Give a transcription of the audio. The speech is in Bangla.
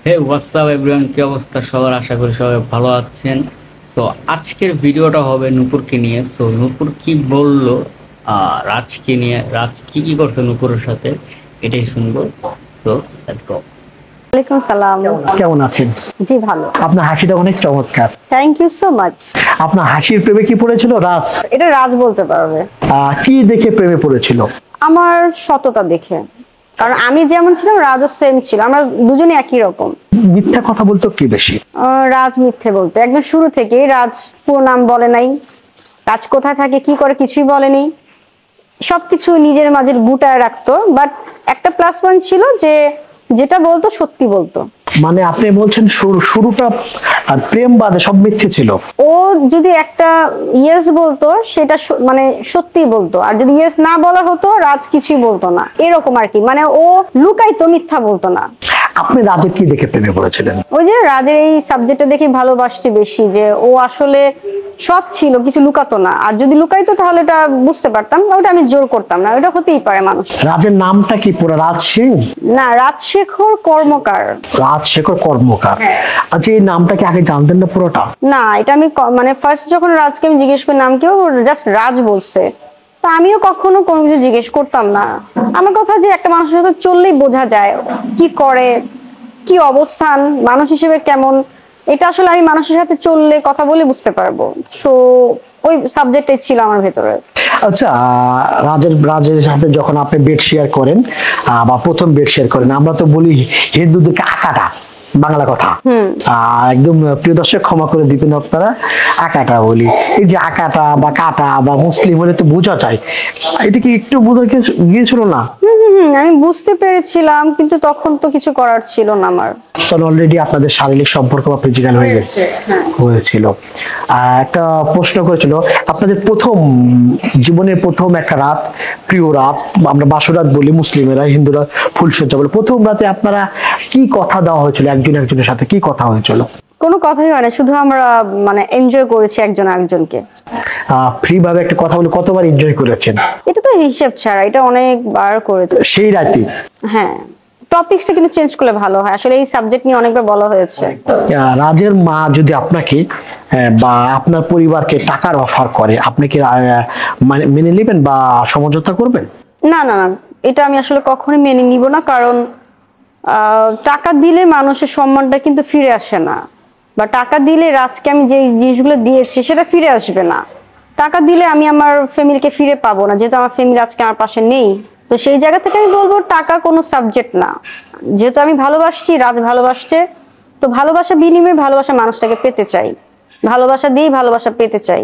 হে হোয়াটসঅ্যাপ এভরিওয়ান, কি অবস্থা সবার? আশা করি সবাই ভালো আছেন। সো আজকের ভিডিওটা হবে নূপুরকে নিয়ে। সো নূপুর কি বললো রাজকে নিয়ে, রাজ কি কি করছে নূপুরের সাথে, এটাই শুনবো। So let's go. ওয়ালাইকুম সালাম। কেমন আছেন? জি ভালো। আপনার হাসিটা অনেক চমৎকার। Thank you so much. আপনার হাসির প্রেমে কি পড়েছিল রাজ? এটা রাজ বলতে পারবে। কি দেখে প্রেমে পড়েছিল? আমার সততা দেখে, কারণ আমি যেমন ছিলাম রাজও সেম ছিল, আমরা দুজনে একই রকম। মিথ্যা কথা বলতো কি বেশি? রাজ মিথ্যে বলতো একদম শুরু থেকেই। রাজ পুরো নাম বলে নাই, রাজ কোথায় থাকে কি করে কিছুই বলেনি, সবকিছু নিজের মাঝে গুটায় রাখতো। বাট একটা প্লাস পয়েন্ট ছিল যে যেটা বলতো সত্যি বলতো। মানে আপনি বলছেন শুরুটা আর প্রেম বাদে সব মিথ্যে ছিল? ও যদি একটা ইয়েস বলতো সেটা মানে সত্যি বলতো, আর যদি ইয়েস না বলা হতো রাজ কিছুই বলতো না, এরকম আর কি। মানে ও লুকাইতো, মিথ্যা বলতো না। আপনি রাজের কি দেখে প্রেমে পড়েছিলেন? ওই যে রাজের এই সাবজেক্টটা দেখে ভালোবাসছি বেশি, যে ও আসলে সৎ ছিল, কিছু লুকাতো না। আর যদি লুকাইতো তাহলে এটা বুঝতে পারতাম, ওটা আমি জোর করতাম না, ওটা হতেই পারে মানুষ। রাজের নামটা কি পুরো? রাজ সিং না, রাজশেখর কর্মকার। রাজশেখর কর্মকার। হ্যাঁ। আচ্ছা, এই নামটা কি আগে জানতেন না পুরোটা? না, এটা আমি মানে ফার্স্ট যখন রাজকে আমি জিজ্ঞেস করি নাম কি, ও জাস্ট রাজ বলছে। তো আমিও কখনো কোনো কিছু জিজ্ঞেস করতাম না। আমার কথা যে একটা মানুষের সাথে চললেই বোঝা যায় কি করে, কি অবস্থান, মানুষ হিসেবে কেমন। এটা আসলে আমি মানুষের সাথে চললে কথা বলে বুঝতে পারবো। সো ওই সাবজেক্টটাই ছিল আমার ভেতরে। আচ্ছা, রাজের সাথে যখন আপনি বেড শেয়ার করেন বা প্রথম বেড শেয়ার করেন, আমরা তো বলি হিন্দুদেরকে আকাটা, বাংলা কথা। একদম প্রিয় দর্শক ক্ষমা করে দিবেন আপনারা, আকাটা বলি। এই যে আকাটা বা কাটা বা মুসলিম হলে তো বোঝা যায়, এটা কি একটু বোঝা গিয়েছিল না? আমি বুঝতে পেরেছিলাম, কিন্তু তখন তো কিছু করার ছিল না আমার। তখন অলরেডি আপনাদের শারীরিক সম্পর্ক বা ফিজিক্যাল হয়ে গেছে, হয়েছিল। একটা প্রশ্ন করেছিল, আপনাদের প্রথম জীবনের প্রথম একটা রাত, প্রিয় রাত, আমরা বাসরাত বলি মুসলিমেরা, হিন্দুরা ফুলসজ্জা বলে, প্রথম রাতে আপনারা কি কথা দেওয়া হয়েছিল? একজন একজনের সাথে কি কথা হয়েছিল? কোনো কথাই হয় না, শুধু আমরা মানে এনজয় করেছি একজন আরেকজনকে। ফ্রি ভাবে একটা কথা বলে কতবার এনজয় করেছেন? এটা তো হিসেব ছাড়া, এটা অনেকবার করেছি। সেই রাতে? হ্যাঁ, টপিকসটা কিন্তু চেঞ্জ করলে ভালো হয়, আসলে এই সাবজেক্ট নিয়ে অনেকবার বলা হয়েছে। রাজের মা যদি আপনাকে বা আপনার পরিবারকে টাকার অফার করে, আপনি কি মেনে নেবেন বা সমঝোতা করবেন? না না না, এটা আমি আসলে কখনোই মেনে নিব না। কারণ টাকা দিলে মানুষের সম্মানটা কিন্তু ফিরে আসে না, বা টাকা দিলে রাজকে আমি যে জিনিসগুলো দিয়েছি সেটা ফিরে আসবে না। টাকা দিলে আমি আমার ফ্যামিলিকে ফিরে পাবো না, যেহেতু আমার ফ্যামিলি আজকে আমার পাশে নেই। তো সেই জায়গা থেকে আমি বলবো টাকা কোনো সাবজেক্ট না। যেহেতু আমি ভালোবাসছি, রাজ ভালোবাসছে, তো ভালোবাসা বিনিময়ে ভালোবাসা মানুষটাকে পেতে চাই, ভালোবাসা দিয়েই ভালোবাসা পেতে চাই।